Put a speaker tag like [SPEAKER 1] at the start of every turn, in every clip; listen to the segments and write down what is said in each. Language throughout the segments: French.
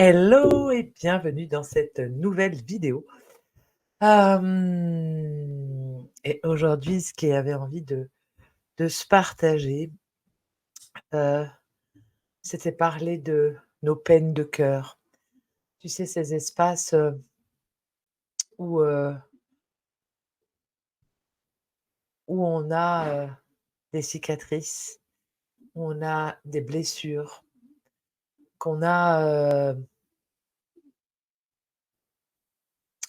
[SPEAKER 1] Hello et bienvenue dans cette nouvelle vidéo. Et aujourd'hui, ce qui avait envie de se partager, heu, c'était parler de nos peines de cœur. Tu sais, ces espaces, où, où on a, des cicatrices, où on a des blessures, qu'on a,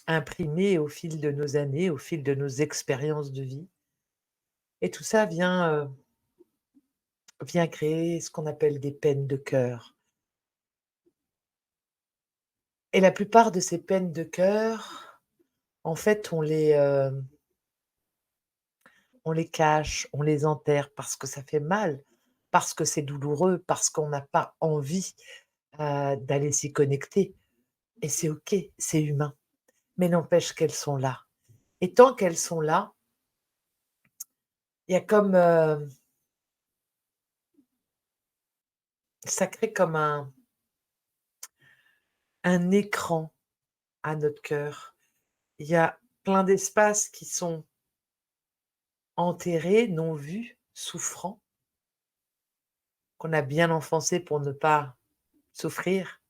[SPEAKER 1] imprimées au fil de nos années, au fil de nos expériences de vie et tout ça vient créer ce qu'on appelle des peines de cœur. Et la plupart de ces peines de cœur, en fait, on les cache, on les enterre parce que ça fait mal, parce que c'est douloureux, parce qu'on n'a pas envie, d'aller s'y connecter et c'est OK, c'est humain. Mais n'empêche qu'elles sont là et tant qu'elles sont là, il y a comme, ça crée comme un écran à notre cœur. Il y a plein d'espaces qui sont enterrés, non vus, souffrants, qu'on a bien enfoncés pour ne pas souffrir.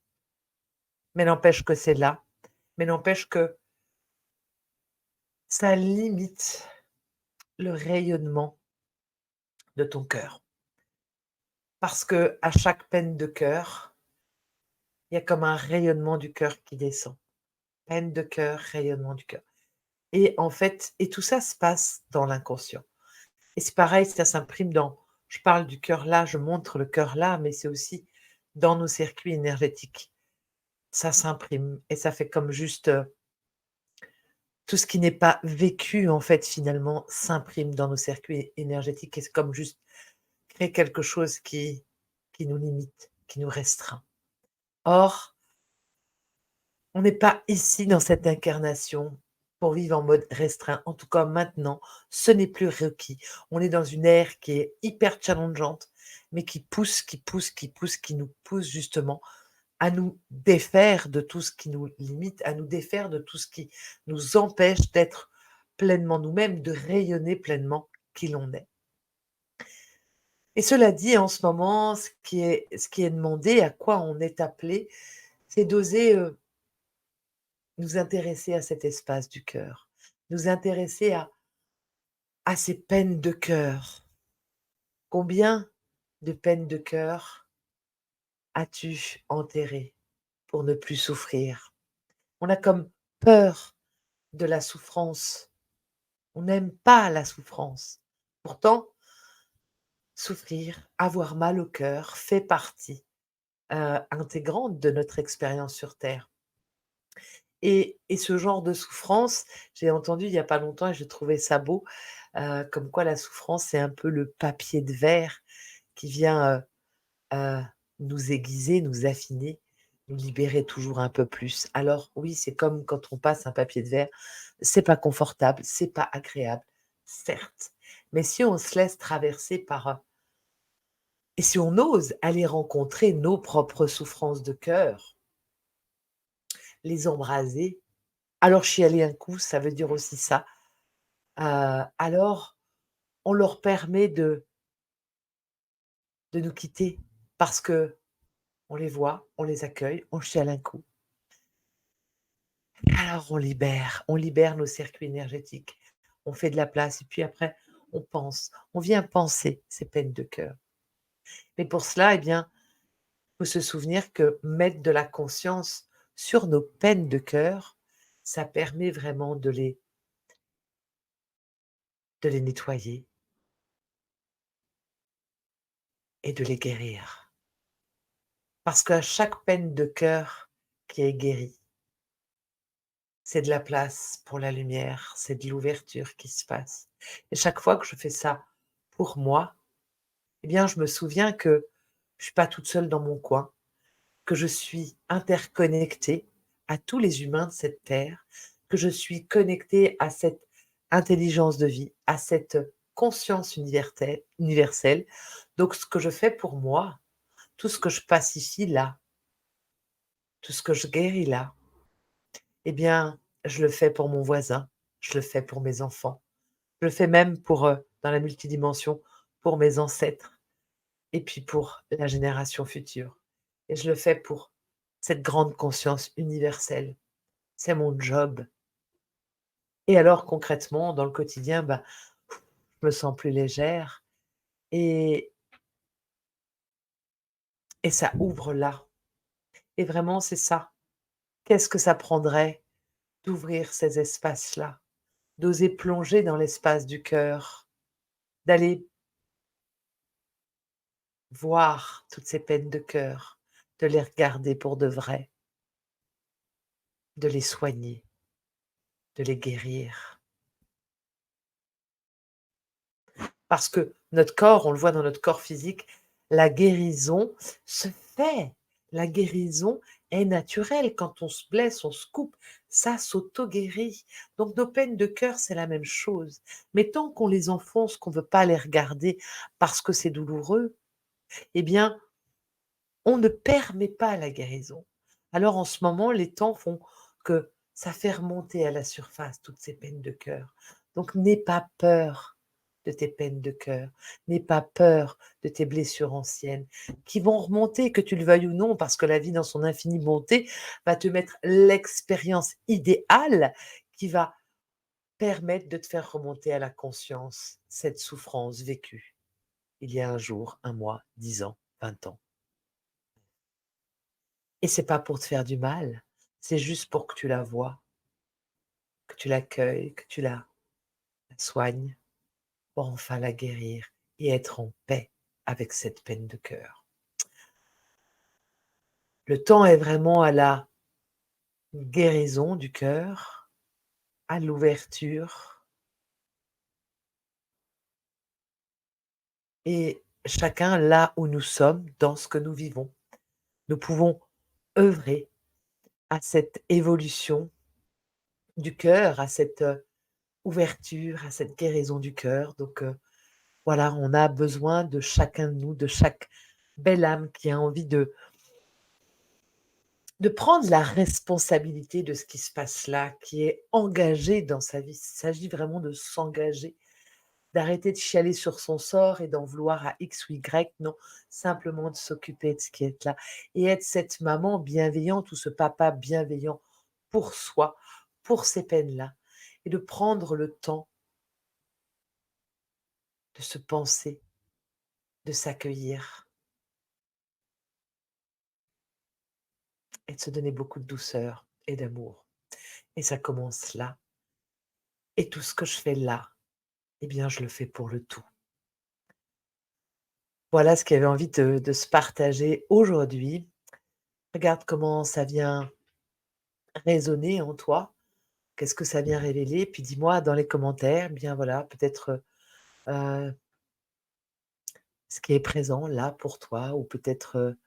[SPEAKER 1] Mais n'empêche que c'est là, mais n'empêche que ça limite le rayonnement de ton cœur. Parce que à chaque peine de cœur, il y a comme un rayonnement du cœur qui descend. Peine de cœur, rayonnement du cœur. Et en fait et tout ça se passe dans l'inconscient. Et c'est pareil, ça s'imprime dans je parle du cœur là, je montre le cœur là, mais c'est aussi dans nos circuits énergétiques. Ça s'imprime et ça fait comme juste, tout ce qui n'est pas vécu, en fait, finalement, s'imprime dans nos circuits énergétiques et c'est comme juste créer quelque chose qui nous limite, qui nous restreint. Or, on n'est pas ici dans cette incarnation pour vivre en mode restreint. En tout cas, maintenant, ce n'est plus requis. On est dans une ère qui est hyper challengeante, mais qui pousse, qui pousse, qui pousse, qui nous pousse justement à nous défaire de tout ce qui nous limite, à nous défaire de tout ce qui nous empêche d'être pleinement nous-mêmes, de rayonner pleinement qui l'on est. Et cela dit, en ce moment, ce qui est demandé, à quoi on est appelé, c'est d'oser, nous intéresser à cet espace du cœur, nous intéresser à ces peines de cœur. Combien de peines de cœur as-tu enterrées pour ne plus souffrir? On a comme peur de la souffrance. On n'aime pas la souffrance. Pourtant, souffrir, avoir mal au cœur fait partie, intégrante de notre expérience sur terre. Et ce genre de souffrance, j'ai entendu il y a pas longtemps et j'ai trouvé ça beau, comme quoi la souffrance, c'est un peu le papier de verre qui vient, nous aiguiser, nous affiner, nous libérer toujours un peu plus. Alors oui, c'est comme quand on passe un papier de verre, c'est pas confortable, c'est pas agréable, certes, mais si on se laisse traverser par, et si on ose aller rencontrer nos propres souffrances de cœur, les embraser, alors chialer un coup, ça veut dire aussi ça, alors on leur permet de nous quitter parce qu'on les voit, on les accueille, on chiale un coup. Alors on libère nos circuits énergétiques, on fait de la place et puis après on pense, on vient penser ces peines de cœur. Mais pour cela, eh bien, faut se souvenir que mettre de la conscience sur nos peines de cœur, ça permet vraiment de les nettoyer et de les guérir. Parce qu'à chaque peine de cœur qui est guérie, c'est de la place pour la lumière, c'est de l'ouverture qui se passe. Et chaque fois que je fais ça pour moi, eh bien, je me souviens que je suis pas toute seule dans mon coin, que je suis interconnectée à tous les humains de cette terre, que je suis connectée à cette intelligence de vie, à cette conscience universelle. Donc ce que je fais pour moi, tout ce que je passe ici, là, tout ce que je guéris là, eh bien, je le fais pour mon voisin, je le fais pour mes enfants, je le fais même pour, dans la multidimension, pour mes ancêtres et puis pour la génération future et je le fais pour cette grande conscience universelle. C'est mon job et alors concrètement, dans le quotidien, bah, je me sens plus légère et ça ouvre là et vraiment c'est ça. Qu'est-ce que ça prendrait d'ouvrir ces espaces-là, d'oser plonger dans l'espace du cœur, d'aller voir toutes ces peines de cœur, de les regarder pour de vrai, de les soigner, de les guérir. Parce que notre corps, on le voit dans notre corps physique, la guérison se fait. La guérison est naturelle. Quand on se blesse, on se coupe, ça s'auto-guérit. Donc nos peines de cœur, c'est la même chose. Mais tant qu'on les enfonce, qu'on ne veut pas les regarder parce que c'est douloureux, eh bien, on ne permet pas la guérison. Alors en ce moment, les temps font que ça fait remonter à la surface toutes ces peines de cœur. Donc n'aie pas peur de tes peines de cœur, n'aie pas peur de tes blessures anciennes qui vont remonter, que tu le veuilles ou non, parce que la vie dans son infinie bonté va te mettre l'expérience idéale qui va permettre de te faire remonter à la conscience cette souffrance vécue il y a un jour, un mois, 10 ans, 20 ans. Et c'est pas pour te faire du mal, c'est juste pour que tu la vois, que tu l'accueilles, que tu la soignes, pour enfin la guérir et être en paix avec cette peine de cœur. Le temps est vraiment à la guérison du cœur, à l'ouverture et chacun là où nous sommes, dans ce que nous vivons, nous pouvons œuvrer à cette évolution du cœur, à cette, ouverture, à cette guérison du cœur. Donc, voilà, on a besoin de chacun de nous, de chaque belle âme qui a envie de prendre la responsabilité de ce qui se passe là, qui est engagé dans sa vie. Il s'agit vraiment de s'engager, d'arrêter de chialer sur son sort et d'en vouloir à X ou Y, non, simplement de s'occuper de ce qui est là et être cette maman bienveillante ou ce papa bienveillant pour soi, pour ces peines-là et de prendre le temps de se penser, de s'accueillir et de se donner beaucoup de douceur et d'amour. Et ça commence là. Et tout ce que je fais là, eh bien, je le fais pour le tout. Voilà ce qu'il y avait envie de se partager aujourd'hui. Regarde comment ça vient résonner en toi. Qu'est-ce que ça vient révéler? Puis dis-moi dans les commentaires, bien voilà, peut-être ce qui est présent là pour toi, ou peut-être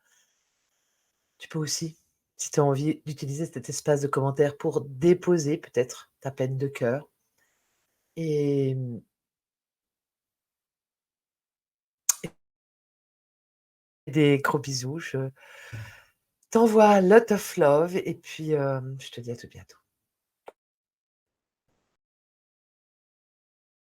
[SPEAKER 1] tu peux aussi, si tu as envie d'utiliser cet espace de commentaires pour déposer peut-être ta peine de cœur. Et des gros bisous. Je t'envoie lot of love et puis je te dis à tout bientôt.